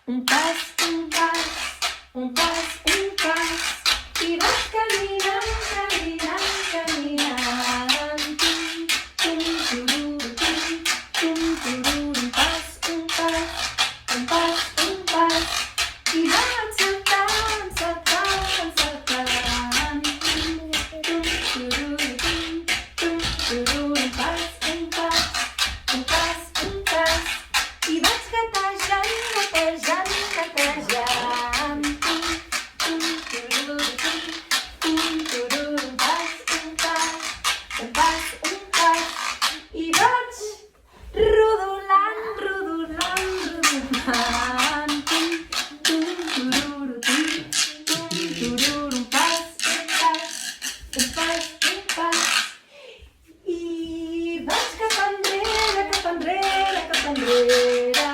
un pas, un pas, un pas, un pas, i vaig caminant, caminant, caminant. Tum, tururu, tum, tururu, un pas, un pas, un pas, un pas, i vaig saltant, saltant, saltant. Tum, tururu, tum, tururu, un pas, un pas, un pas, un pas, i vaig gatejant, gatejant, gatejant. Tum, tururu, un pas, un pas, un pas, un pas, i vaig rodolant, rodolant, rodolant. Tum, tururu, tururu, un pas, un pas, un pas, un pas, i vaig cap enrere, cap enrere, cap enrere.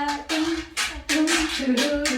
Tum, tururu,